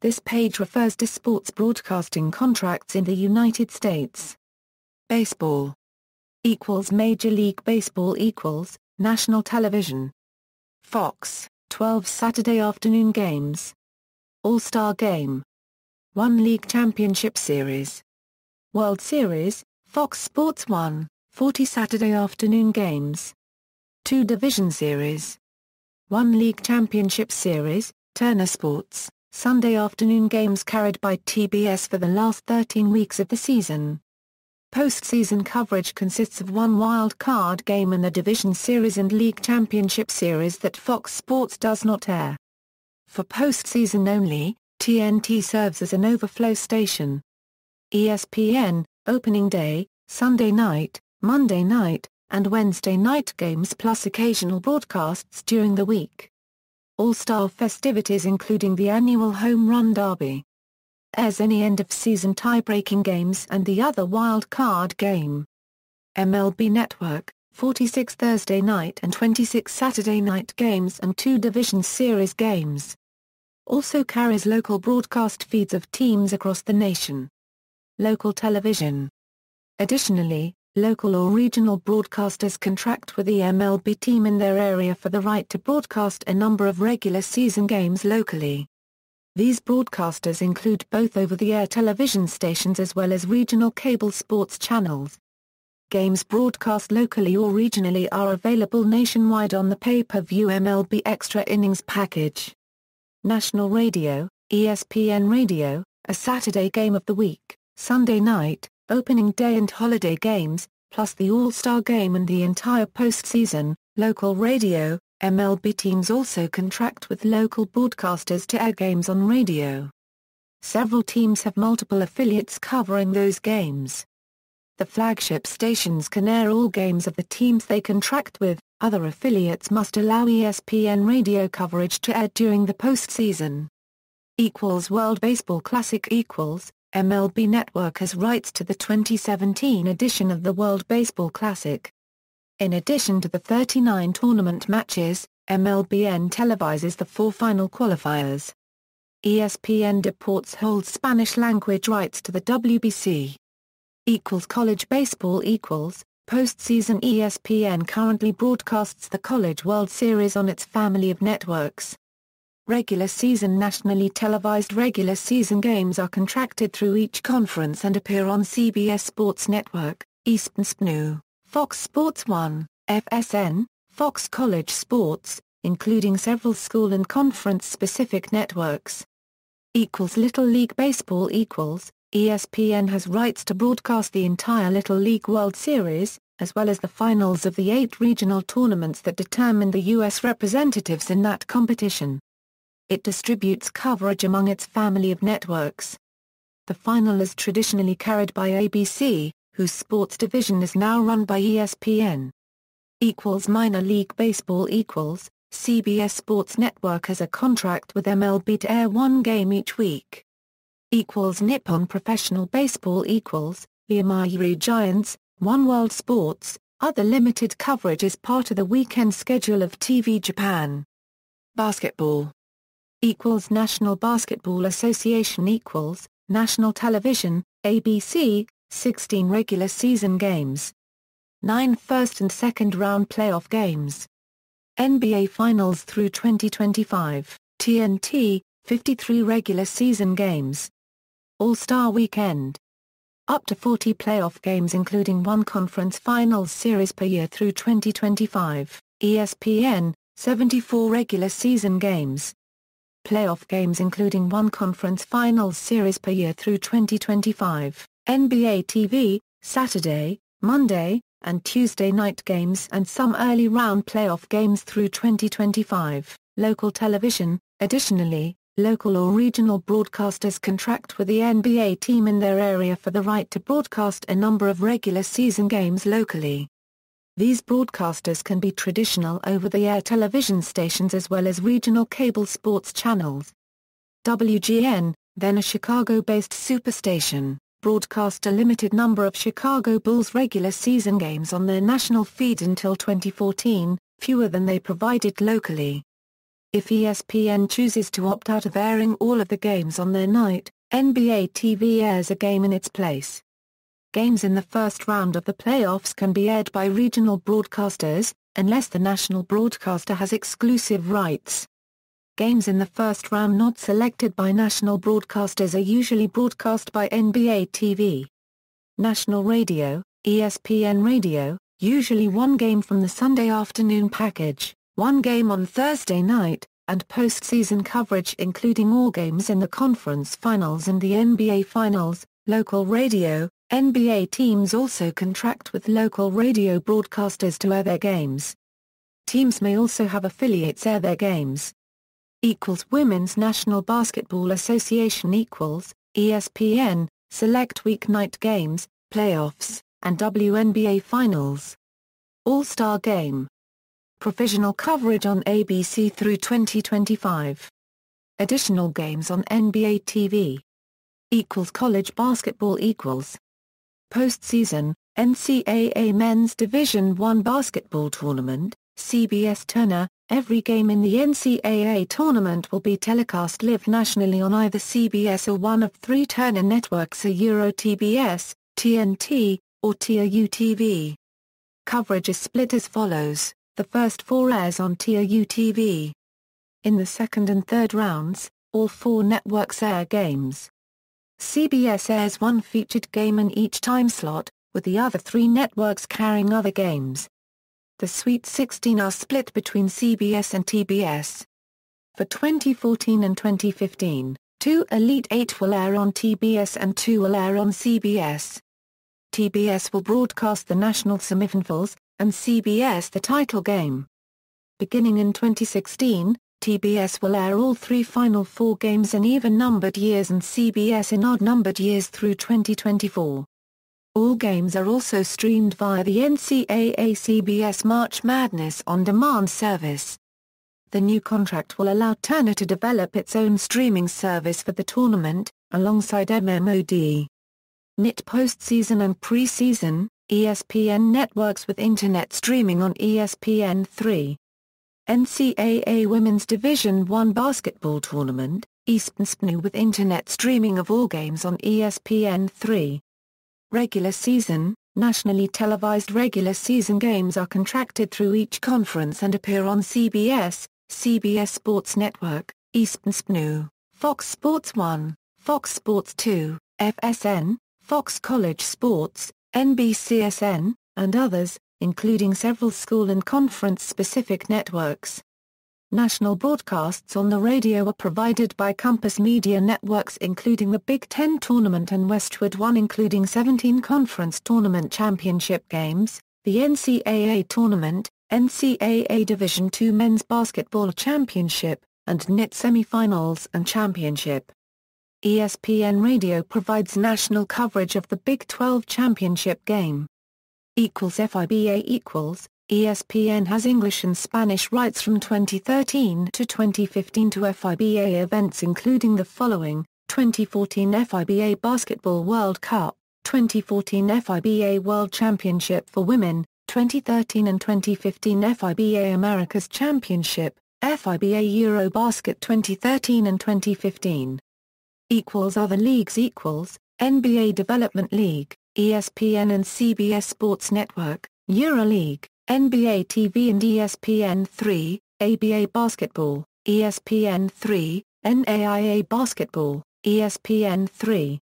This page refers to sports broadcasting contracts in the United States. Baseball equals Major League Baseball equals national television. Fox, 12 Saturday afternoon games. All-Star Game. 1 League Championship Series. World Series, Fox Sports 1, 40 Saturday afternoon games. 2 Division Series. 1 League Championship Series, Turner Sports, Sunday afternoon games carried by TBS for the last 13 weeks of the season. Postseason coverage consists of 1 wild card game in the Division Series and League Championship Series that Fox Sports does not air. For postseason only, TNT serves as an overflow station. ESPN, opening day, Sunday night, Monday night, and Wednesday night games plus occasional broadcasts during the week. All-Star festivities including the annual Home Run Derby. Airs any end-of-season tie-breaking games and the other wild card game. MLB Network, 46 Thursday night and 26 Saturday night games and 2 Division Series games. Also carries local broadcast feeds of teams across the nation. Local television. Additionally, local or regional broadcasters contract with the MLB team in their area for the right to broadcast a number of regular season games locally. These broadcasters include both over-the-air television stations as well as regional cable sports channels. Games broadcast locally or regionally are available nationwide on the pay-per-view MLB Extra Innings package. National Radio, ESPN Radio, a Saturday game of the week, Sunday night, opening day and holiday games, plus the All-Star Game and the entire postseason. Local radio, MLB teams also contract with local broadcasters to air games on radio. Several teams have multiple affiliates covering those games. The flagship stations can air all games of the teams they contract with. Other affiliates must allow ESPN radio coverage to air during the postseason. World Baseball Classic MLB Network has rights to the 2017 edition of the World Baseball Classic. In addition to the 39 tournament matches, MLBN televises the 4 final qualifiers. ESPN Deportes holds Spanish-language rights to the WBC. College baseball postseason. ESPN currently broadcasts the College World Series on its family of networks. Regular season. Nationally televised regular season games are contracted through each conference and appear on CBS Sports Network, ESPN, Fox Sports 1, FSN, Fox College Sports, including several school and conference-specific networks. Little League Baseball ESPN has rights to broadcast the entire Little League World Series, as well as the finals of the 8 regional tournaments that determine the U.S. representatives in that competition. It distributes coverage among its family of networks. The final is traditionally carried by ABC, whose sports division is now run by ESPN. Minor League Baseball CBS Sports Network has a contract with MLB to air 1 game each week. Nippon Professional Baseball the Yomiuri Giants, One World Sports, other limited coverage is part of the weekend schedule of TV Japan. Basketball National Basketball Association National Television, ABC, 16 regular season games. 9 first and second round playoff games. NBA Finals through 2025, TNT, 53 regular season games. All-Star Weekend. Up to 40 playoff games including 1 conference finals series per year through 2025, ESPN, 74 regular season games. Playoff games including 1 conference finals series per year through 2025, NBA TV, Saturday, Monday, and Tuesday night games and some early round playoff games through 2025, local television. Additionally, local or regional broadcasters contract with the NBA team in their area for the right to broadcast a number of regular season games locally. These broadcasters can be traditional over-the-air television stations as well as regional cable sports channels. WGN, then a Chicago-based superstation, broadcast a limited number of Chicago Bulls regular season games on their national feed until 2014, fewer than they provided locally. If ESPN chooses to opt out of airing all of the games on their night, NBA TV airs a game in its place. Games in the first round of the playoffs can be aired by regional broadcasters, unless the national broadcaster has exclusive rights. Games in the first round not selected by national broadcasters are usually broadcast by NBA TV. National radio, ESPN Radio, usually one game from the Sunday afternoon package, one game on Thursday night, and postseason coverage including all games in the conference finals and the NBA Finals. Local radio, NBA teams also contract with local radio broadcasters to air their games. Teams may also have affiliates air their games. Women's National Basketball Association ESPN, select weeknight games, playoffs, and WNBA Finals. All-Star Game. Provisional coverage on ABC through 2025. Additional games on NBA TV. College basketball Postseason, NCAA Men's Division I Basketball Tournament, CBS Turner. Every game in the NCAA tournament will be telecast live nationally on either CBS or one of three Turner networks: TBS, TNT, or TRU TV. Coverage is split as follows: the first four airs on TRU TV. In the second and third rounds, all four networks air games. CBS airs one featured game in each time slot, with the other three networks carrying other games. The Sweet 16 are split between CBS and TBS. For 2014 and 2015, two Elite Eight will air on TBS and two will air on CBS. TBS will broadcast the national semifinals, and CBS the title game. Beginning in 2016, TBS will air all three Final Four games in even-numbered years and CBS in odd-numbered years through 2024. All games are also streamed via the NCAA CBS March Madness on-demand service. The new contract will allow Turner to develop its own streaming service for the tournament, alongside MMOD. NIT postseason and preseason, ESPN networks with Internet streaming on ESPN3. NCAA Women's Division I Basketball Tournament, ESPN with Internet streaming of all games on ESPN3. Regular season, nationally televised regular season games are contracted through each conference and appear on CBS, CBS Sports Network, ESPN, Fox Sports 1, Fox Sports 2, FSN, Fox College Sports, NBCSN, and others, including several school and conference-specific networks. National broadcasts on the radio are provided by Compass Media Networks including the Big Ten Tournament and Westwood One including 17 Conference Tournament Championship games, the NCAA Tournament, NCAA Division II Men's Basketball Championship, and NIT Semifinals and Championship. ESPN Radio provides national coverage of the Big 12 Championship game. FIBA ESPN has English and Spanish rights from 2013 to 2015 to FIBA events including the following: 2014 FIBA Basketball World Cup, 2014 FIBA World Championship for Women, 2013 and 2015 FIBA Americas Championship, FIBA Eurobasket 2013 and 2015. Other leagues NBA Development League, ESPN and CBS Sports Network, EuroLeague, NBA TV and ESPN3, ABA Basketball, ESPN3, NAIA Basketball, ESPN3.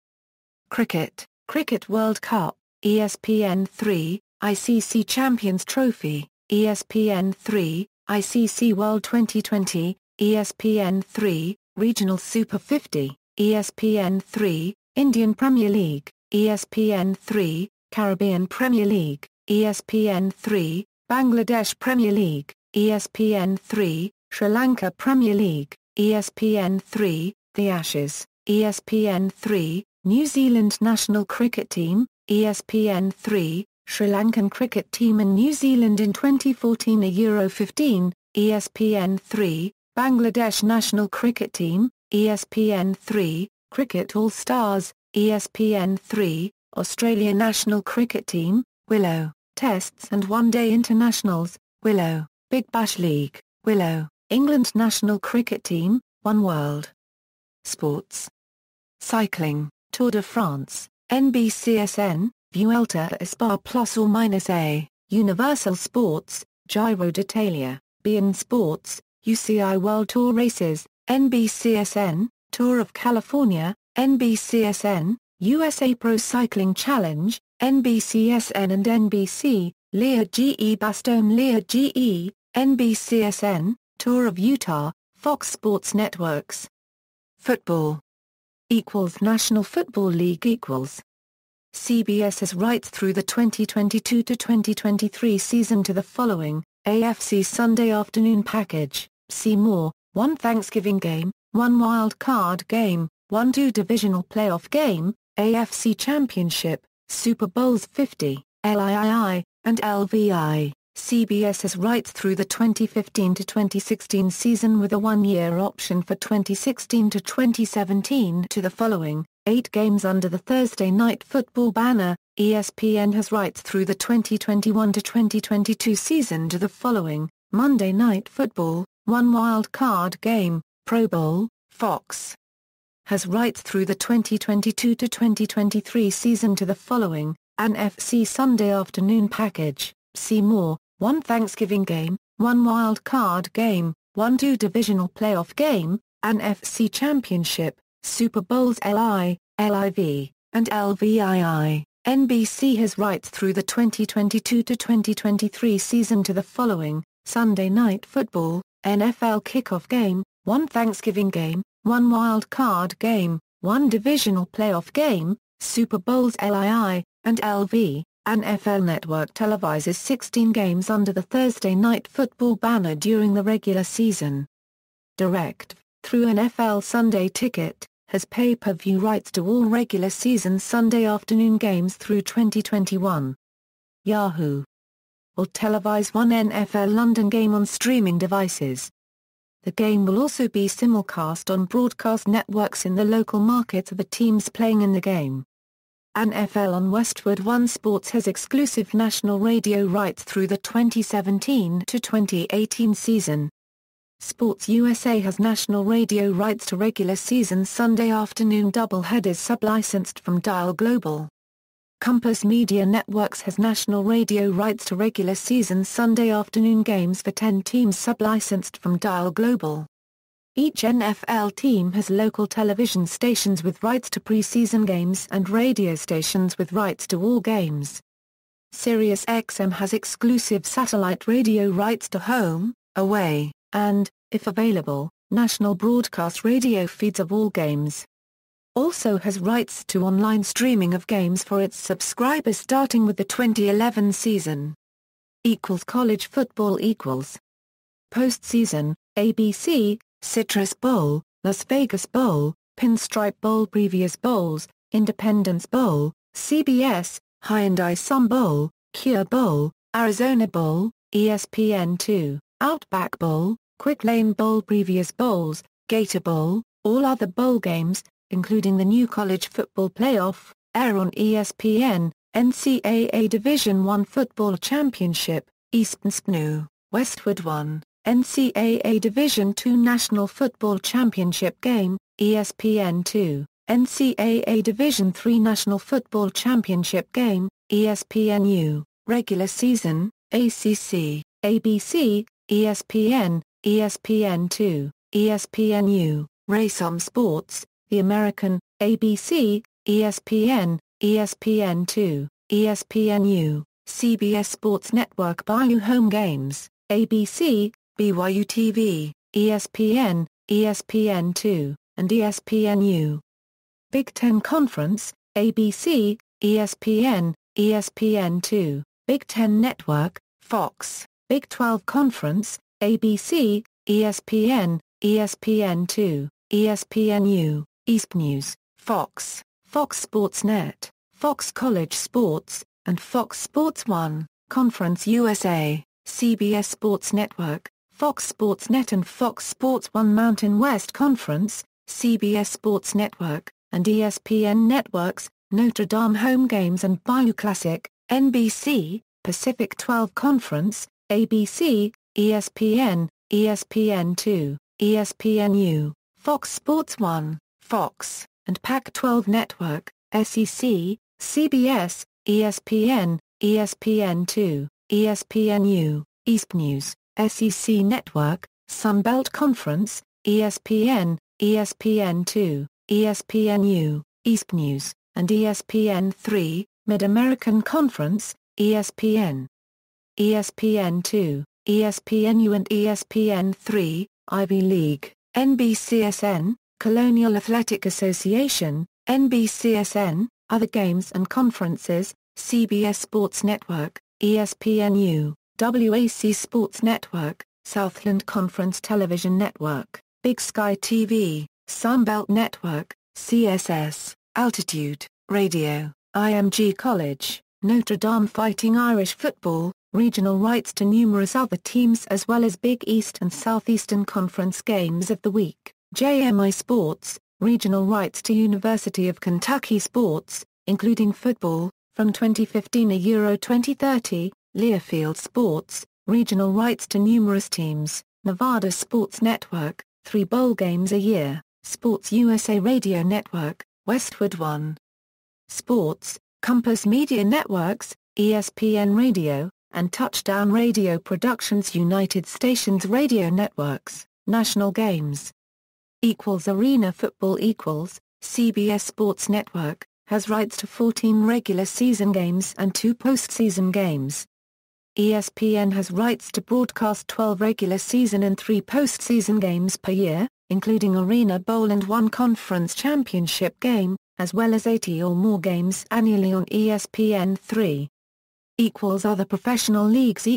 Cricket World Cup, ESPN3, ICC Champions Trophy, ESPN3, ICC World 2020, ESPN3, Regional Super 50, ESPN3, Indian Premier League, ESPN3, Caribbean Premier League, ESPN3, Bangladesh Premier League, ESPN3, Sri Lanka Premier League, ESPN3, The Ashes, ESPN3, New Zealand National Cricket Team, ESPN3, Sri Lankan Cricket Team and New Zealand in 2014 Euro 15, ESPN3, Bangladesh National Cricket Team, ESPN3, Cricket All-Stars, ESPN3, Australia National Cricket Team, Willow, Tests and One Day Internationals, Willow, Big Bash League, Willow, England national cricket team, One World. Sports. Cycling, Tour de France, NBCSN, Vuelta a Spa plus or minus A, Universal Sports, Giro d'Italia, beIN Sports, UCI World Tour Races, NBCSN, Tour of California, NBCSN, USA Pro Cycling Challenge, NBCSN and NBC, Lear GE Bastogne Lear GE, NBCSN, Tour of Utah, Fox Sports Networks. Football. National Football League CBS has rights through the 2022-2023 season to the following: AFC Sunday afternoon package, see more, 1 Thanksgiving game, 1 wild card game, 1 divisional playoff game, AFC Championship, Super Bowls 50, LIII, and LVI. CBS has rights through the 2015-2016 season with a 1-year option for 2016-2017 to the following: 8 games under the Thursday Night Football banner. ESPN has rights through the 2021-2022 season to the following: Monday Night Football, 1 wild card game, Pro Bowl. Fox has rights through the 2022-2023 season to the following: NFC Sunday afternoon package, see more, 1 Thanksgiving game, 1 wild card game, 1 divisional playoff game, NFC Championship, Super Bowls LIV, and LVII. NBC has rights through the 2022-2023 season to the following: Sunday Night Football, NFL kickoff game, 1 Thanksgiving game, 1 wild card game, 1 divisional playoff game, Super Bowls LII, and LV. NFL Network televises 16 games under the Thursday Night Football banner during the regular season. Direct, through NFL Sunday Ticket, has pay-per-view rights to all regular season Sunday afternoon games through 2021. Yahoo! Will televise 1 NFL London game on streaming devices. The game will also be simulcast on broadcast networks in the local markets of the teams playing in the game. NFL on Westwood One Sports has exclusive national radio rights through the 2017-2018 season. Sports USA has national radio rights to regular season Sunday afternoon doubleheaders sub-licensed from Dial Global. Compass Media Networks has national radio rights to regular season Sunday afternoon games for 10 teams sub-licensed from Dial Global. Each NFL team has local television stations with rights to preseason games and radio stations with rights to all games. SiriusXM has exclusive satellite radio rights to home, away, and, if available, national broadcast radio feeds of all games. Also has rights to online streaming of games for its subscribers starting with the 2011 season. College football Postseason, ABC, Citrus Bowl, Las Vegas Bowl, Pinstripe Bowl. Previous bowls: Independence Bowl, CBS, Hyundai Sun Bowl, Cure Bowl, Arizona Bowl, ESPN2, Outback Bowl, Quick Lane Bowl. Previous bowls: Gator Bowl. All other bowl games, including the new College Football Playoff, air on ESPN. NCAA Division I Football Championship, Eastern SPNU, Westwood One. NCAA Division II National Football Championship game, ESPN2, NCAA Division III National Football Championship game, ESPNU, regular season, ACC, ABC, ESPN, ESPN2, ESPNU, Raysom Sports, The American, ABC, ESPN, ESPN2, ESPNU, CBS Sports Network. BYU home games, ABC, BYU TV, ESPN, ESPN2, and ESPNU. Big Ten Conference, ABC, ESPN, ESPN2, Big Ten Network, Fox. Big 12 Conference, ABC, ESPN, ESPN2, ESPNU, East News, Fox, Fox Sports Net, Fox College Sports, and Fox Sports 1, Conference USA, CBS Sports Network, Fox Sports Net and Fox Sports 1. Mountain West Conference, CBS Sports Network, and ESPN Networks, Notre Dame home games and Bayou Classic, NBC, Pacific 12 Conference, ABC, ESPN, ESPN2, ESPNU, Fox Sports 1, Fox, and Pac-12 Network, SEC, CBS, ESPN, ESPN2, ESPNU, East News, SEC Network, Sun Belt Conference, ESPN, ESPN2, ESPNU, East News, and ESPN3, Mid-American Conference, ESPN. ESPN2, ESPNU and ESPN3, Ivy League, NBCSN, Colonial Athletic Association, NBCSN, Other Games and Conferences, CBS Sports Network, ESPNU, WAC Sports Network, Southland Conference Television Network, Big Sky TV, Sunbelt Network, CSS, Altitude, Radio, IMG College, Notre Dame Fighting Irish Football, regional rights to numerous other teams as well as Big East and Southeastern Conference Games of the Week, JMI Sports, regional rights to University of Kentucky sports, including football, from 2015 to Euro 2030, Learfield Sports, regional rights to numerous teams, Nevada Sports Network, 3 bowl games a year, Sports USA Radio Network, Westwood One Sports, Compass Media Networks, ESPN Radio, and Touchdown Radio Productions United Stations Radio Networks, National Games. Arena Football CBS Sports Network, has rights to 14 regular season games and 2 postseason games. ESPN has rights to broadcast 12 regular season and 3 postseason games per year, including Arena Bowl and 1 conference championship game, as well as 80 or more games annually on ESPN3. Other professional leagues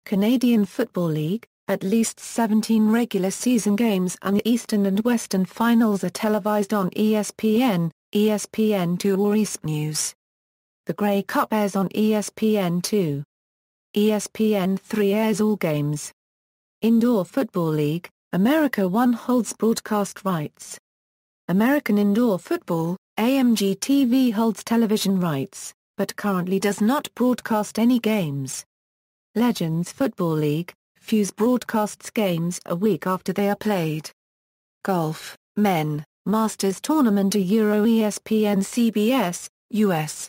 Canadian Football League, at least 17 regular season games and the Eastern and Western Finals are televised on ESPN, ESPN2 or East News. The Grey Cup airs on ESPN2. ESPN3 airs all games. Indoor Football League, America One holds broadcast rights. American Indoor Football, AMG TV holds television rights, but currently does not broadcast any games. Legends Football League, Fuse broadcasts games a week after they are played. Golf, Men, Masters Tournament a Euro ESPN CBS, US.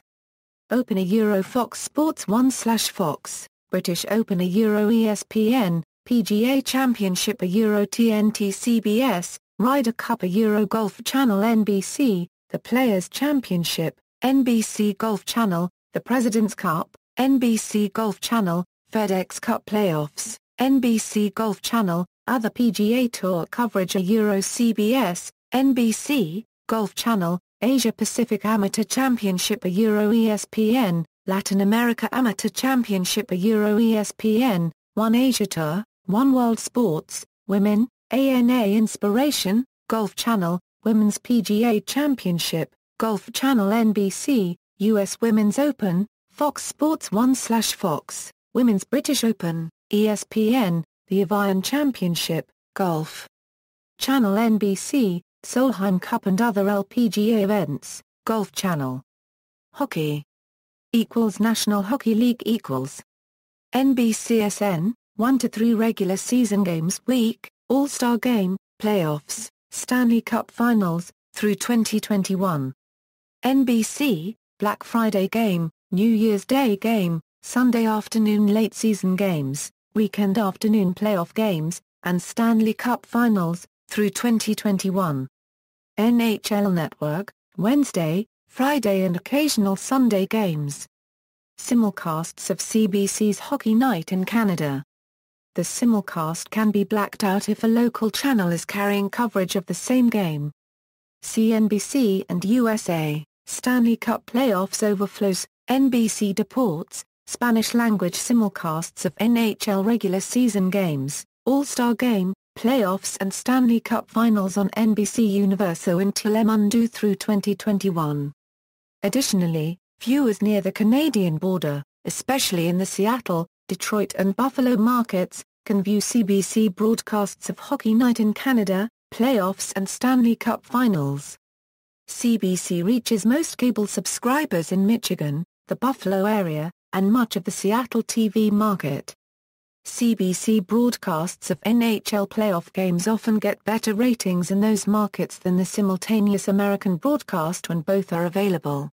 Open a Euro Fox Sports 1/Fox, British Open a Euro ESPN, PGA Championship a Euro TNT CBS, Ryder Cup a Euro Golf Channel NBC, the Players Championship, NBC Golf Channel, the President's Cup, NBC Golf Channel, FedEx Cup Playoffs, NBC Golf Channel, other PGA Tour coverage a Euro CBS, NBC, Golf Channel, Asia Pacific Amateur Championship a Euro ESPN, Latin America Amateur Championship a Euro ESPN, One Asia Tour, One World Sports, Women, ANA Inspiration, Golf Channel, Women's PGA Championship, Golf Channel NBC, US Women's Open, Fox Sports 1/Fox, Women's British Open, ESPN, the Evian Championship, Golf Channel NBC, Solheim Cup and other LPGA events, Golf Channel. Hockey National Hockey League NBCSN, 1 to 3 regular season games week, All-Star Game, Playoffs, Stanley Cup Finals, through 2021. NBC, Black Friday Game, New Year's Day Game, Sunday afternoon late season games, weekend afternoon playoff games, and Stanley Cup Finals, through 2021. NHL Network, Wednesday, Friday and occasional Sunday games. Simulcasts of CBC's Hockey Night in Canada. The simulcast can be blacked out if a local channel is carrying coverage of the same game. CNBC and USA, Stanley Cup Playoffs Overflows, NBC Deportes, Spanish-language simulcasts of NHL regular season games, All-Star Game, Playoffs and Stanley Cup Finals on NBC Universo and Telemundo through 2021. Additionally, viewers near the Canadian border, especially in the Seattle, Detroit and Buffalo markets, can view CBC broadcasts of Hockey Night in Canada, Playoffs and Stanley Cup Finals. CBC reaches most cable subscribers in Michigan, the Buffalo area, and much of the Seattle TV market. CBC broadcasts of NHL playoff games often get better ratings in those markets than the simultaneous American broadcast when both are available.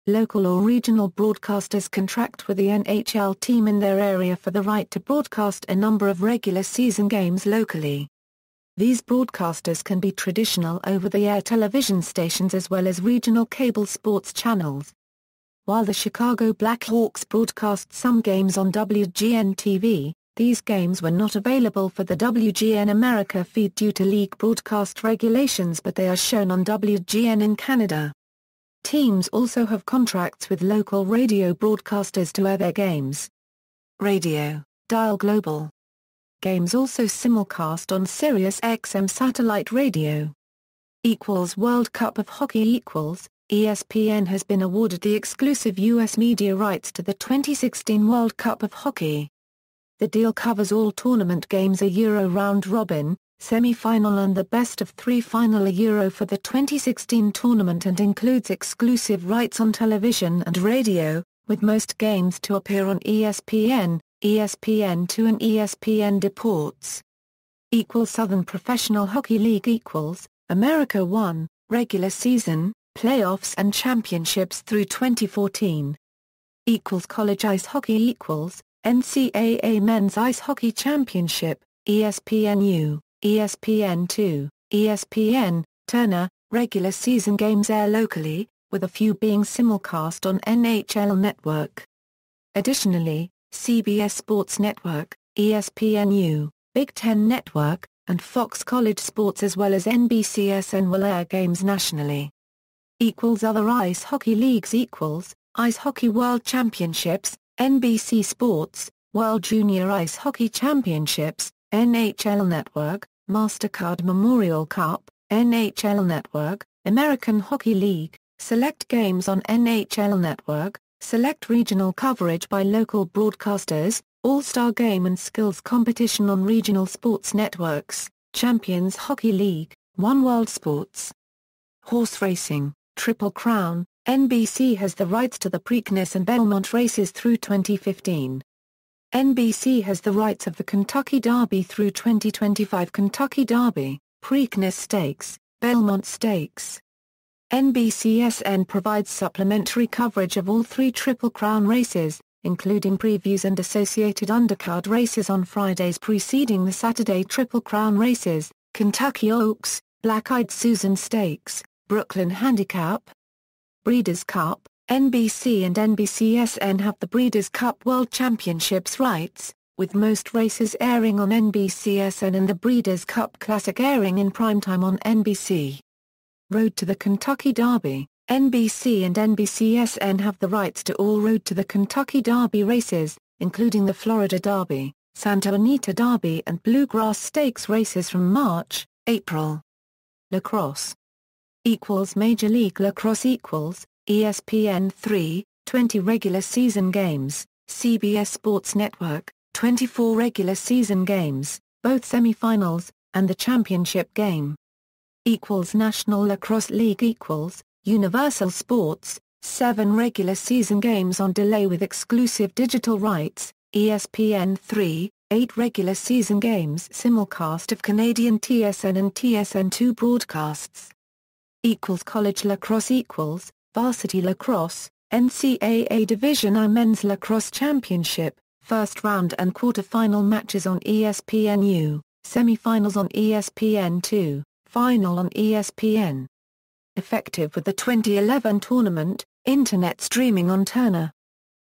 Local or regional broadcasters contract with the NHL team in their area for the right to broadcast a number of regular season games locally. These broadcasters can be traditional over-the-air television stations as well as regional cable sports channels. While the Chicago Blackhawks broadcast some games on WGN-TV, these games were not available for the WGN America feed due to league broadcast regulations, but they are shown on WGN in Canada. Teams also have contracts with local radio broadcasters to air their games. Radio, Dial Global. Games also simulcast on Sirius XM satellite radio. World Cup of Hockey ESPN has been awarded the exclusive U.S. media rights to the 2016 World Cup of Hockey. The deal covers all tournament games, a Euro round-robin, semi-final and the best-of-3 final, a Euro for the 2016 tournament, and includes exclusive rights on television and radio, with most games to appear on ESPN, ESPN2 and ESPN Deportes. Southern Professional Hockey League America 1, regular season, playoffs and championships through 2014. College Ice Hockey NCAA Men's Ice Hockey Championship, ESPNU, ESPN2, ESPN, Turner, regular season games air locally, with a few being simulcast on NHL Network. Additionally, CBS Sports Network, ESPNU, Big Ten Network, and Fox College Sports as well as NBCSN will air games nationally. Other ice hockey leagues Ice Hockey World Championships, NBC Sports, World Junior Ice Hockey Championships, NHL Network, MasterCard Memorial Cup, NHL Network, American Hockey League, select games on NHL Network, select regional coverage by local broadcasters, All-Star Game and Skills Competition on regional sports networks, Champions Hockey League, One World Sports. Horse racing, Triple Crown, NBC has the rights to the Preakness and Belmont races through 2015. NBC has the rights of the Kentucky Derby through 2025, Kentucky Derby, Preakness Stakes, Belmont Stakes. NBCSN provides supplementary coverage of all 3 Triple Crown races, including previews and associated undercard races on Fridays preceding the Saturday Triple Crown races, Kentucky Oaks, Black-Eyed Susan Stakes, Brooklyn Handicap. Breeders' Cup, NBC and NBCSN have the Breeders' Cup World Championships rights, with most races airing on NBCSN and the Breeders' Cup Classic airing in primetime on NBC. Road to the Kentucky Derby, NBC and NBCSN have the rights to all Road to the Kentucky Derby races, including the Florida Derby, Santa Anita Derby and Bluegrass Stakes races from March, April. Lacrosse. Major League Lacrosse ESPN3, 20 regular season games, CBS Sports Network, 24 regular season games, both semi-finals, and the championship game. National Lacrosse League Universal Sports, 7 regular season games on delay with exclusive digital rights, ESPN3, 8 regular season games simulcast of Canadian TSN and TSN2 broadcasts. College Lacrosse Varsity Lacrosse, NCAA Division I Men's Lacrosse Championship, first round and quarter-final matches on ESPNU, semi-finals on ESPN2, final on ESPN. Effective with the 2011 tournament, internet streaming on Turner.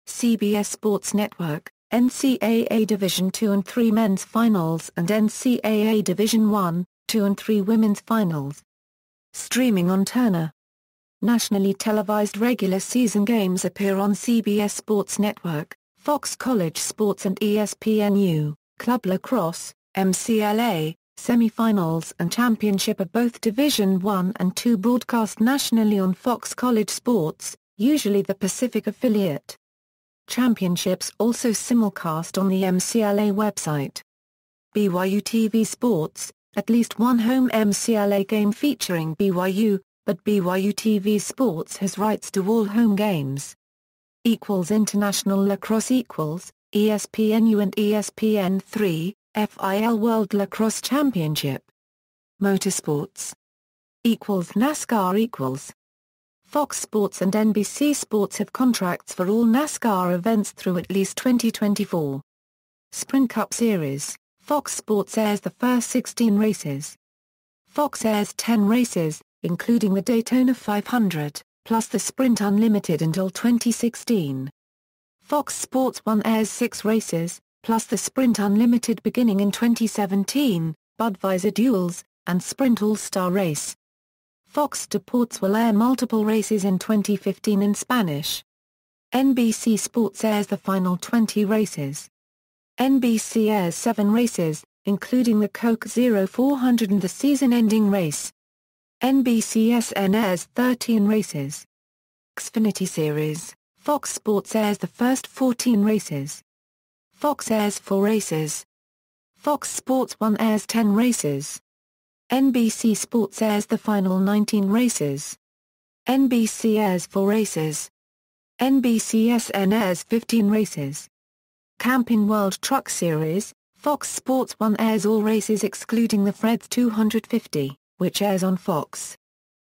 CBS Sports Network, NCAA Division II and III Men's Finals and NCAA Division I, II and III Women's Finals. Streaming on Turner. Nationally televised regular season games appear on CBS Sports Network, Fox College Sports and ESPNU, Club Lacrosse, MCLA, semi-finals and championship of both Division I and II broadcast nationally on Fox College Sports, usually the Pacific affiliate. Championships also simulcast on the MCLA website. BYU TV Sports, at least one home MCLA game featuring BYU, but BYU TV Sports has rights to all home games. International Lacrosse ESPNU and ESPN3, FIL World Lacrosse Championship. Motorsports NASCAR . Fox Sports and NBC Sports have contracts for all NASCAR events through at least 2024. Sprint Cup Series, Fox Sports airs the first 16 races. Fox airs 10 races, including the Daytona 500, plus the Sprint Unlimited until 2016. Fox Sports 1 airs 6 races, plus the Sprint Unlimited beginning in 2017, Budweiser Duels, and Sprint All-Star Race. Fox Deportes will air multiple races in 2015 in Spanish. NBC Sports airs the final 20 races. NBC airs 7 races, including the Coke Zero 400 and the season-ending race. NBCSN airs 13 races. Xfinity Series, Fox Sports airs the first 14 races. Fox airs 4 races. Fox Sports 1 airs 10 races. NBC Sports airs the final 19 races. NBC airs 4 races. NBCSN airs 15 races. Camping World Truck Series, Fox Sports 1 airs all races excluding the Fred's 250, which airs on Fox.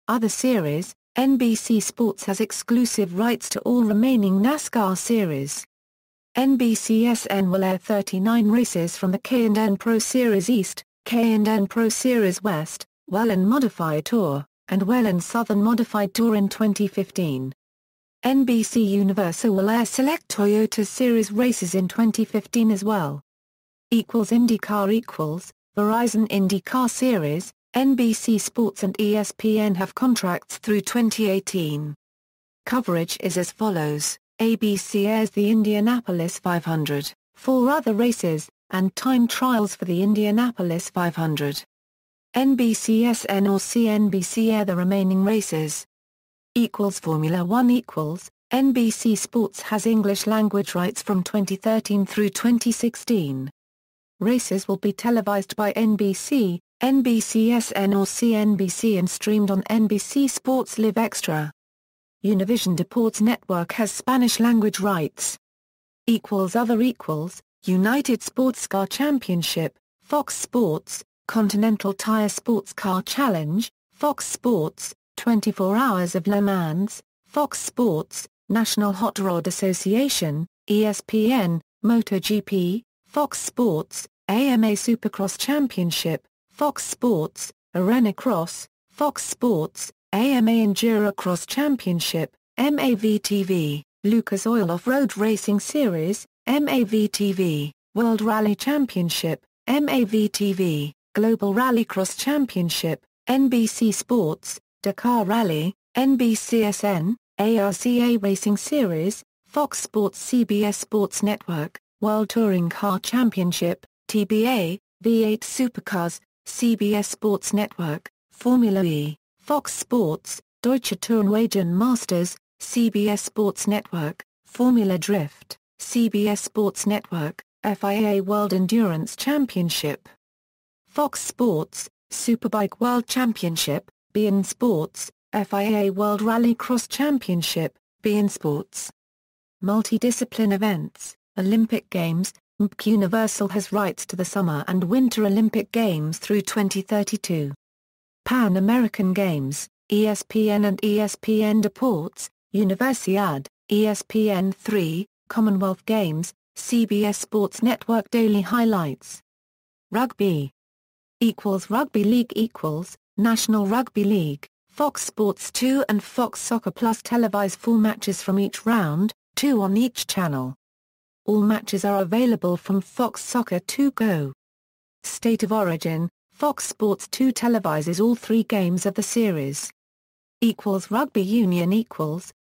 Other series, NBC Sports has exclusive rights to all remaining NASCAR series. NBCSN will air 39 races from the K&N Pro Series East, K&N Pro Series West, Whelen Modified Tour, and Whelen Southern Modified Tour in 2015. NBC Universal will air select Toyota Series races in 2015 as well. IndyCar Verizon IndyCar Series, NBC Sports and ESPN have contracts through 2018. Coverage is as follows: ABC airs the Indianapolis 500, 4 other races, and time trials for the Indianapolis 500. NBCSN or CNBC air the remaining races. Formula 1 NBC Sports has English language rights from 2013 through 2016. Races will be televised by NBC, NBCSN or CNBC and streamed on NBC Sports Live Extra. Univision Deportes Network has Spanish language rights. Other United Sports Car Championship, Fox Sports, Continental Tire Sports Car Challenge, Fox Sports, 24 Hours of Le Mans, Fox Sports, National Hot Rod Association, ESPN, MotoGP, Fox Sports, AMA Supercross Championship, Fox Sports, Arena Cross, Fox Sports, AMA Enduro Cross Championship, MAVTV, Lucas Oil Off-Road Racing Series, MAVTV, World Rally Championship, MAVTV, Global Rallycross Championship, NBC Sports, Dakar Rally, NBCSN, ARCA Racing Series, Fox Sports CBS Sports Network, World Touring Car Championship, TBA, V8 Supercars, CBS Sports Network, Formula E, Fox Sports, Deutsche Tourenwagen Masters, CBS Sports Network, Formula Drift, CBS Sports Network, FIA World Endurance Championship. Fox Sports, Superbike World Championship, beIN Sports, FIA World Rallycross Championship, beIN Sports. Multidiscipline events, Olympic Games, MPC Universal has rights to the Summer and Winter Olympic Games through 2032. Pan American Games, ESPN and ESPN Deportes, Universiade, ESPN3, Commonwealth Games, CBS Sports Network Daily Highlights. Rugby Rugby League National Rugby League, Fox Sports 2 and Fox Soccer Plus televise 4 matches from each round, 2 on each channel. All matches are available from Fox Soccer 2 Go. State of Origin, Fox Sports 2 televises all 3 games of the series. Rugby Union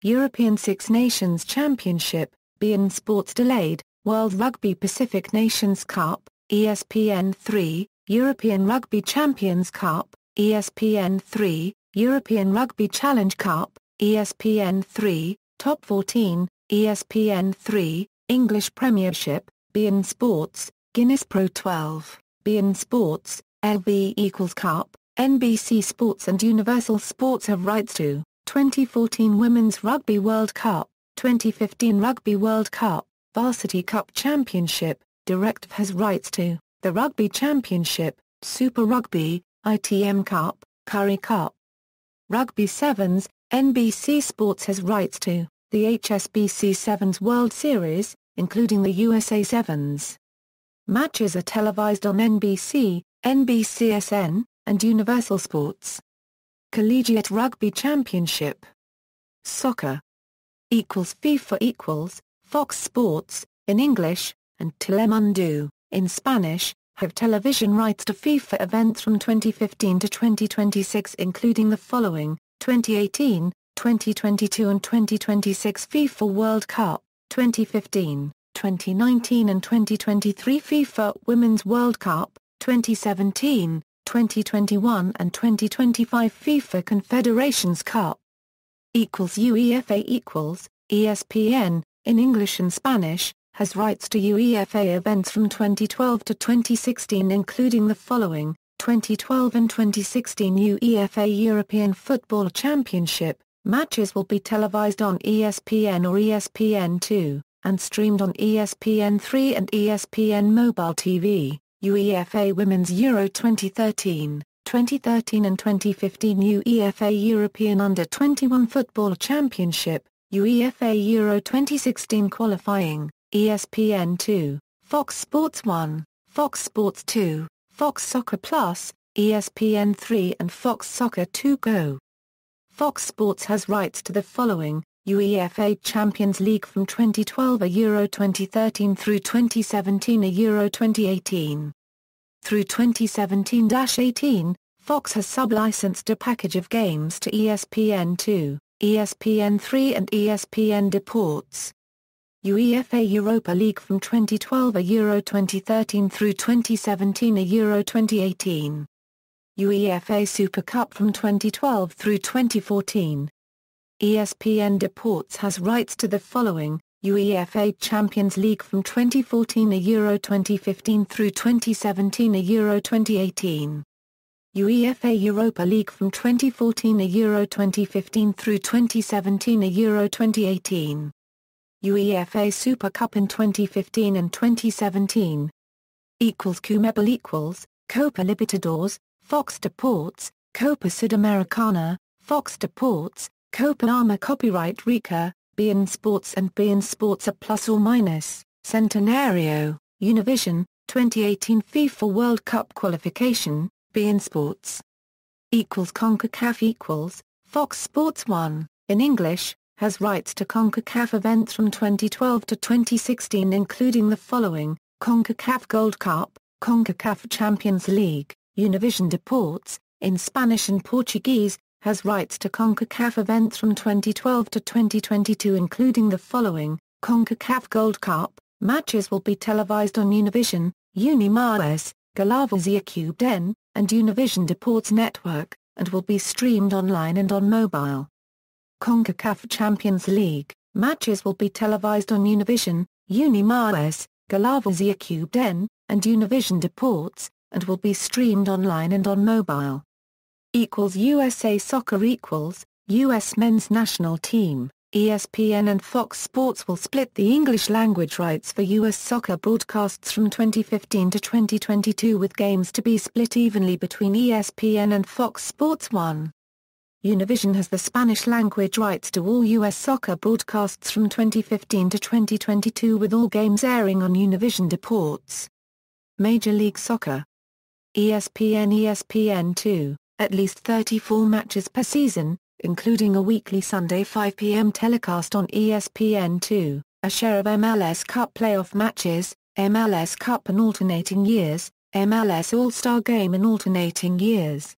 European Six Nations Championship, beIN Sports delayed, World Rugby Pacific Nations Cup, ESPN3, European Rugby Champions Cup, ESPN3, European Rugby Challenge Cup, ESPN3, Top 14, ESPN3, English Premiership, beIN Sports, Guinness Pro 12, beIN Sports, LV Cup, NBC Sports and Universal Sports have rights to 2014 Women's Rugby World Cup, 2015 Rugby World Cup, Varsity Cup Championship, Directive has rights to, the Rugby Championship, Super Rugby, ITM Cup, Currie Cup. Rugby Sevens, NBC Sports has rights to, the HSBC Sevens World Series, including the USA Sevens. Matches are televised on NBC, NBCSN, and Universal Sports. Collegiate Rugby Championship. Soccer. FIFA Fox Sports, in English, and Telemundo, in Spanish, have television rights to FIFA events from 2015 to 2026 including the following, 2018, 2022 and 2026 FIFA World Cup, 2015, 2019 and 2023 FIFA Women's World Cup, 2017, 2021 and 2025 FIFA Confederations Cup. UEFA ESPN, in English and Spanish, has rights to UEFA events from 2012 to 2016 including the following, 2012 and 2016 UEFA European Football Championship. Matches will be televised on ESPN or ESPN2, and streamed on ESPN3 and ESPN Mobile TV. UEFA Women's Euro 2013, 2013 and 2015 UEFA European Under-21 Football Championship, UEFA Euro 2016 qualifying, ESPN2, Fox Sports 1, Fox Sports 2, Fox Soccer Plus, ESPN3 and Fox Soccer 2 Go. Fox Sports has rights to the following, UEFA Champions League from 2012 a Euro 2013 through 2017 a Euro 2018. Through 2017-18, Fox has sub-licensed a package of games to ESPN2, ESPN3 and ESPN Deportes. UEFA Europa League from 2012 a Euro 2013 through 2017 a Euro 2018. UEFA Super Cup from 2012 through 2014. ESPN Deportes has rights to the following, UEFA Champions League from 2014 a Euro 2015 through 2017 a Euro 2018. UEFA Europa League from 2014 a Euro 2015 through 2017 a Euro 2018. UEFA Super Cup in 2015 and 2017. CONMEBOL Copa Libertadores, Fox Deportes, Copa Sudamericana, Fox Deportes, Copa Arma Copyright Rica, beIN Sports and beIN Sports A Plus or Minus, Centenario, Univision, 2018 FIFA World Cup Qualification, beIN Sports. CONCACAF Fox Sports 1, in English, has rights to CONCACAF events from 2012 to 2016 including the following, CONCACAF Gold Cup, CONCACAF Champions League. Univision Deportes, in Spanish and Portuguese, has rights to CONCACAF events from 2012 to 2022 including the following, CONCACAF Gold Cup, matches will be televised on Univision, Unimas, Galavazia Cubden, and Univision Deportes Network, and will be streamed online and on mobile. CONCACAF Champions League, matches will be televised on Univision, Unimas, Galavazia Cubden, and Univision Deportes, and will be streamed online and on mobile. USA Soccer US men's national team, ESPN and Fox Sports will split the English language rights for US soccer broadcasts from 2015 to 2022 with games to be split evenly between ESPN and Fox Sports 1. Univision has the Spanish language rights to all US soccer broadcasts from 2015 to 2022 with all games airing on Univision Deportes. Major League Soccer. ESPN 2, at least 34 matches per season, including a weekly Sunday 5 p.m. telecast on ESPN2, a share of MLS Cup playoff matches, MLS Cup in alternating years, MLS All-Star Game in alternating years.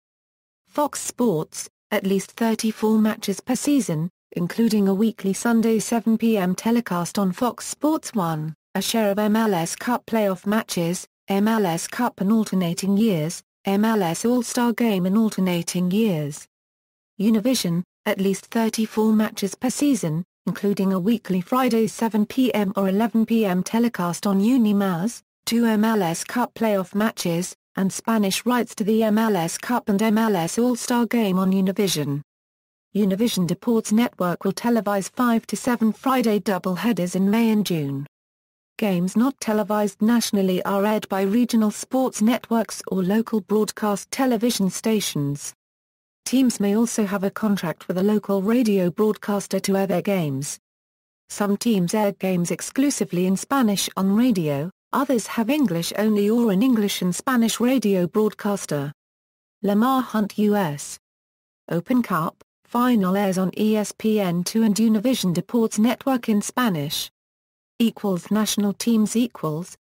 Fox Sports, at least 34 matches per season, including a weekly Sunday 7 p.m. telecast on Fox Sports 1, a share of MLS Cup playoff matches, MLS Cup in alternating years, MLS All-Star Game in alternating years. Univision, at least 34 matches per season, including a weekly Friday 7 p.m. or 11 p.m. telecast on Unimas, 2 MLS Cup playoff matches, and Spanish rights to the MLS Cup and MLS All-Star Game on Univision. Univision Deportes Network will televise 5 to 7 Friday doubleheaders in May and June. Games not televised nationally are aired by regional sports networks or local broadcast television stations. Teams may also have a contract with a local radio broadcaster to air their games. Some teams air games exclusively in Spanish on radio, others have English only or an English and Spanish radio broadcaster. Lamar Hunt U.S. Open Cup final airs on ESPN2 and Univision Deportes Network in Spanish. National teams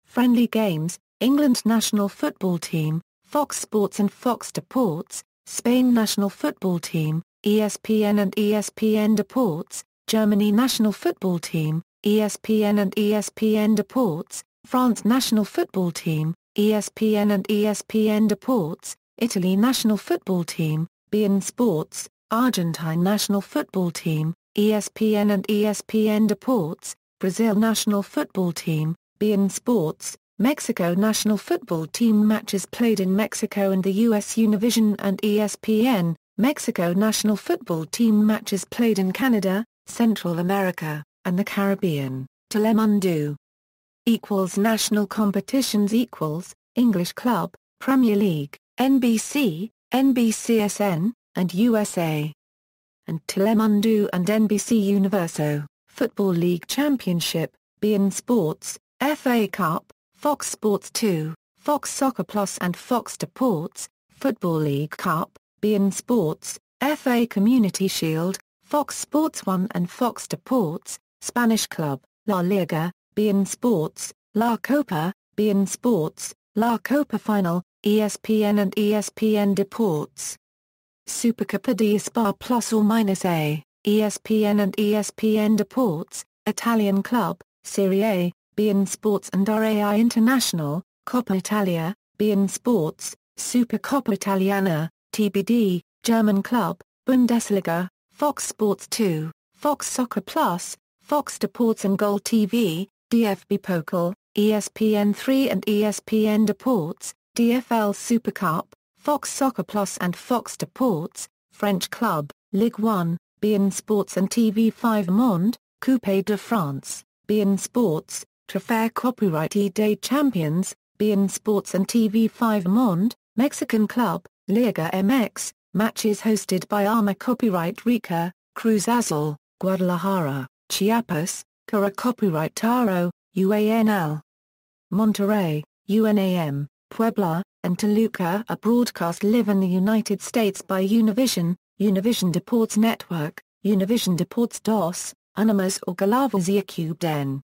friendly games, England national football team, Fox Sports and Fox Deportes, Spain national football team, ESPN and ESPN Deportes, Germany national football team, ESPN and ESPN Deportes, France national football team, ESPN and ESPN Deportes, Italy national football team, beIN Sports, Argentine national football team, ESPN and ESPN Deportes, Brazil national football team, beIN Sports, Mexico national football team. Matches played in Mexico and the U.S. Univision and ESPN, Mexico national football team. Matches played in Canada, Central America, and the Caribbean, Telemundo. National competitions English Club, Premier League, NBC, NBCSN, and USA. And Telemundo and NBC Universo, Football League Championship, beIN Sports, FA Cup, Fox Sports 2, Fox Soccer Plus and Fox Deportes, Football League Cup, beIN Sports, FA Community Shield, Fox Sports 1 and Fox Deportes, Spanish Club, La Liga, beIN Sports, La Copa, beIN Sports, La Copa Final, ESPN and ESPN Deportes. Supercopa de España Plus or -A, ESPN and ESPN Deportes, Italian Club, Serie A, beIN Sports and RAI International, Coppa Italia, beIN Sports, Supercoppa Italiana, TBD, German Club, Bundesliga, Fox Sports 2, Fox Soccer Plus, Fox Deportes and Goal TV, DFB Pokal, ESPN 3 and ESPN Deportes, DFL Super Cup, Fox Soccer Plus and Fox Deportes, French Club, Ligue 1, beIN Sports and TV5 Monde, Coupe de France, beIN Sports, Trophée Copyright des Champions, beIN Sports and TV5 Monde, Mexican Club, Liga MX, matches hosted by AMA Copyright Rica, Cruz Azul, Guadalajara, Chiapas, Cara Copyright Taro, UANL. Monterrey, UNAM, Puebla, and Toluca are broadcast live in the United States by Univision, Univision Deportes Network, Univision Deportes DOS, Animas or Galavazia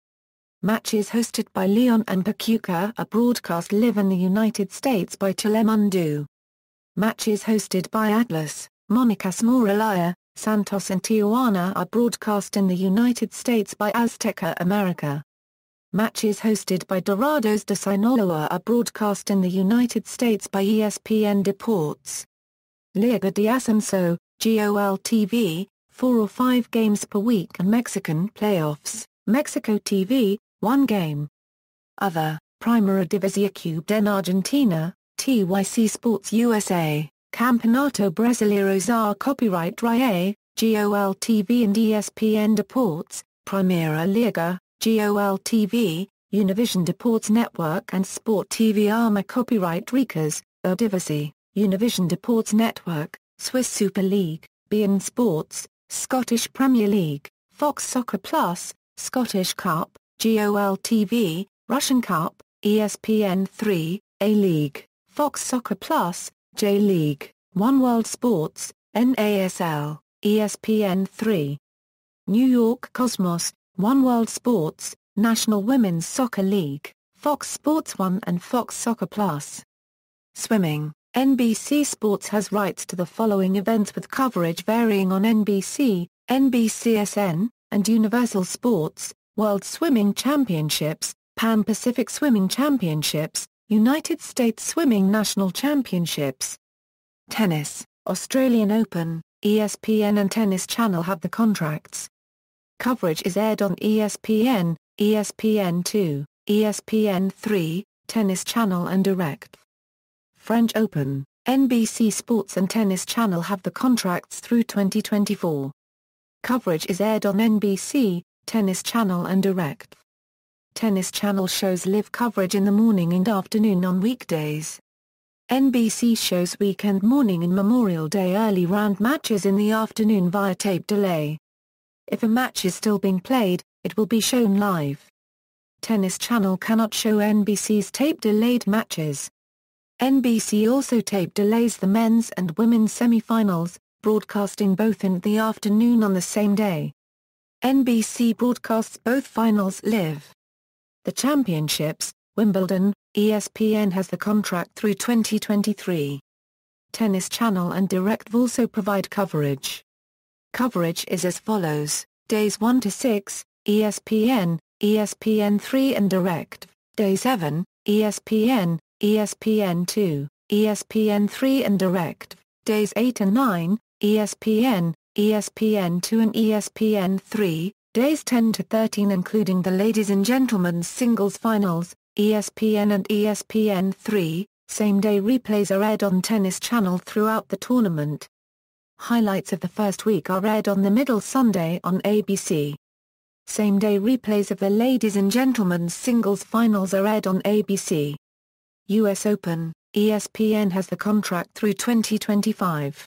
Matches hosted by Leon and Pachuca are broadcast live in the United States by Telemundo. Matches hosted by Atlas, Monicas Moralaya, Santos and Tijuana are broadcast in the United States by Azteca America. Matches hosted by Dorados de Sinaloa are broadcast in the United States by ESPN Deportes. Liga de Ascenso, GOL TV, 4 or 5 games per week and Mexican playoffs, Mexico TV, 1 game. Other, Primera División en Argentina, TYC Sports USA, Campeonato Brasileiro ZAR Copyright RAI, GOL TV and ESPN Deportes, Primera Liga, GOL TV, Univision Deportes Network and Sport TV AMA Copyright Ricas, Eredivisie, Univision Deportes Network, Swiss Super League, beIN Sports, Scottish Premier League, Fox Soccer Plus, Scottish Cup, GOL TV, Russian Cup, ESPN 3, A-League, Fox Soccer Plus, J-League, One World Sports, NASL, ESPN 3. New York Cosmos, One World Sports, National Women's Soccer League, Fox Sports 1 and Fox Soccer Plus. Swimming, NBC Sports has rights to the following events with coverage varying on NBC, NBCSN, and Universal Sports, World Swimming Championships, Pan-Pacific Swimming Championships, United States Swimming National Championships. Tennis, Australian Open, ESPN and Tennis Channel have the contracts. Coverage is aired on ESPN, ESPN2, ESPN3, Tennis Channel and Direct. French Open, NBC Sports and Tennis Channel have the contracts through 2024. Coverage is aired on NBC, Tennis Channel and Direct. Tennis Channel shows live coverage in the morning and afternoon on weekdays. NBC shows weekend morning and Memorial Day early round matches in the afternoon via tape delay. If a match is still being played, it will be shown live. Tennis Channel cannot show NBC's tape-delayed matches. NBC also tape-delays the men's and women's semi-finals, broadcasting both in the afternoon on the same day. NBC broadcasts both finals live. The championships, Wimbledon, ESPN has the contract through 2023. Tennis Channel and DirecTV also provide coverage. Coverage is as follows: Days 1 to 6, ESPN, ESPN3 and DirecTV, Day 7, ESPN, ESPN2, ESPN3 and DirecTV, Days 8 and 9, ESPN, ESPN2 and ESPN3, Days 10 to 13 including the ladies and gentlemen's singles finals, ESPN and ESPN3, same-day replays are aired on Tennis Channel throughout the tournament. Highlights of the first week are aired on the middle Sunday on ABC. Same-day replays of the ladies and gentlemen's singles finals are aired on ABC. US Open, ESPN has the contract through 2025.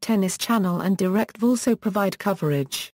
Tennis Channel and DirecTV also provide coverage.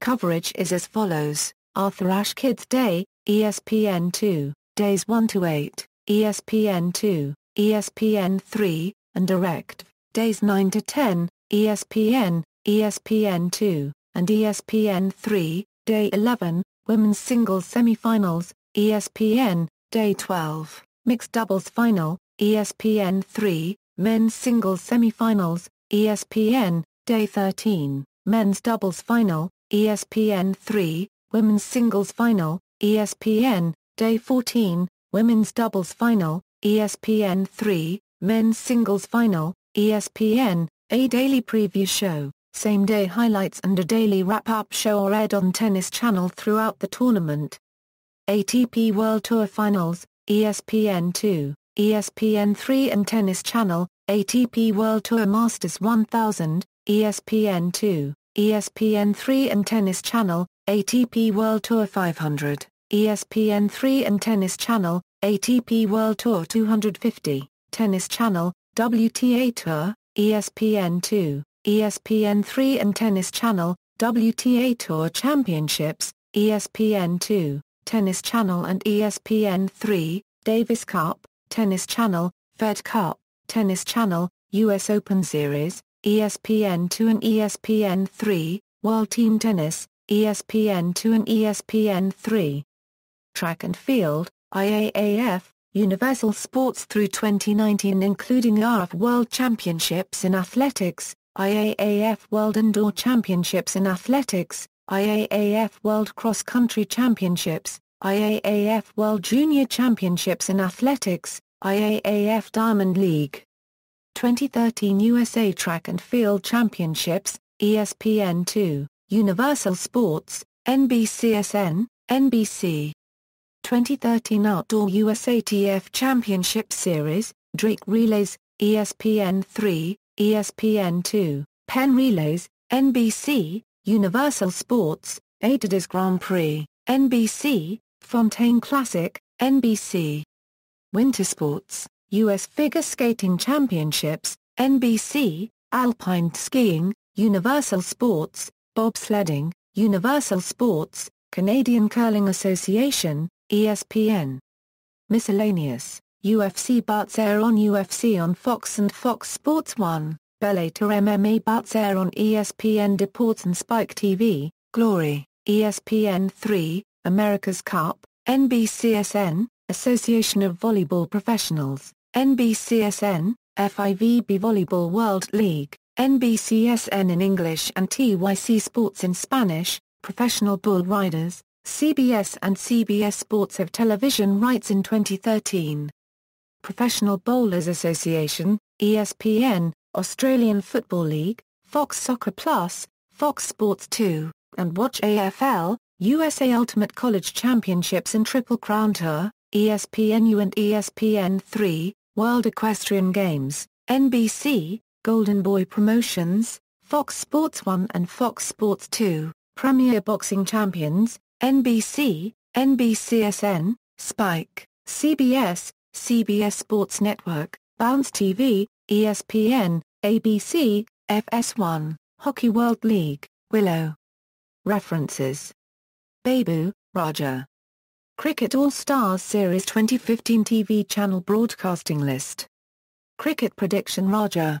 Coverage is as follows: Arthur Ashe Kids Day, ESPN2, Days 1 to 8, ESPN2, ESPN3, and DirecTV, Days 9 to 10, ESPN, ESPN2, and ESPN3, Day 11, Women's Singles Semi-Finals, ESPN, Day 12, Mixed Doubles Final, ESPN3, Men's Singles Semi-Finals, ESPN, Day 13, Men's Doubles Final, ESPN3, Women's Singles Final, ESPN, Day 14, Women's Doubles Final, ESPN3, Men's Singles Final, ESPN, a daily preview show, same-day highlights and a daily wrap-up show are aired on Tennis Channel throughout the tournament. ATP World Tour Finals, ESPN2, ESPN3 and Tennis Channel, ATP World Tour Masters 1000, ESPN2, ESPN3 and Tennis Channel, ATP World Tour 500, ESPN3 and Tennis Channel, ATP World Tour 250, Tennis Channel, WTA Tour, ESPN2, ESPN3 and Tennis Channel, WTA Tour Championships, ESPN2, Tennis Channel and ESPN3, Davis Cup, Tennis Channel, Fed Cup, Tennis Channel, US Open Series, ESPN2 and ESPN3, World Team Tennis, ESPN2 and ESPN3. Track and Field, IAAF, Universal Sports through 2019 including IAAF World Championships in Athletics, IAAF World Indoor Championships in Athletics, IAAF World Cross Country Championships, IAAF World Junior Championships in Athletics, IAAF Diamond League. 2013 USA Track and Field Championships, ESPN2, Universal Sports, NBCSN, NBC. 2013 Outdoor USATF Championship Series, Drake Relays, ESPN3, ESPN2, Penn Relays, NBC, Universal Sports, Adidas Grand Prix, NBC, Fontaine Classic, NBC. Winter Sports, US Figure Skating Championships, NBC, Alpine Skiing, Universal Sports, Bobsledding, Universal Sports, Canadian Curling Association, ESPN. Miscellaneous, UFC bouts air on UFC on Fox and Fox Sports 1, Bellator MMA bouts air on ESPN Deportes and Spike TV, Glory, ESPN3, America's Cup, NBCSN, Association of Volleyball Professionals, NBCSN, FIVB Volleyball World League, NBCSN in English and TYC Sports in Spanish, Professional Bull Riders, CBS and CBS Sports have television rights in 2013. Professional Bowlers Association, ESPN, Australian Football League, Fox Soccer Plus, Fox Sports 2, and Watch AFL, USA Ultimate College Championships and Triple Crown Tour, ESPNU and ESPN3, World Equestrian Games, NBC, Golden Boy Promotions, Fox Sports 1 and Fox Sports 2, Premier Boxing Champions, NBC, NBCSN, Spike, CBS, CBS Sports Network, Bounce TV, ESPN, ABC, FS1, Hockey World League, Willow. References. Babu, Raja. Cricket All-Stars Series 2015 TV channel broadcasting list. Cricket prediction Raja.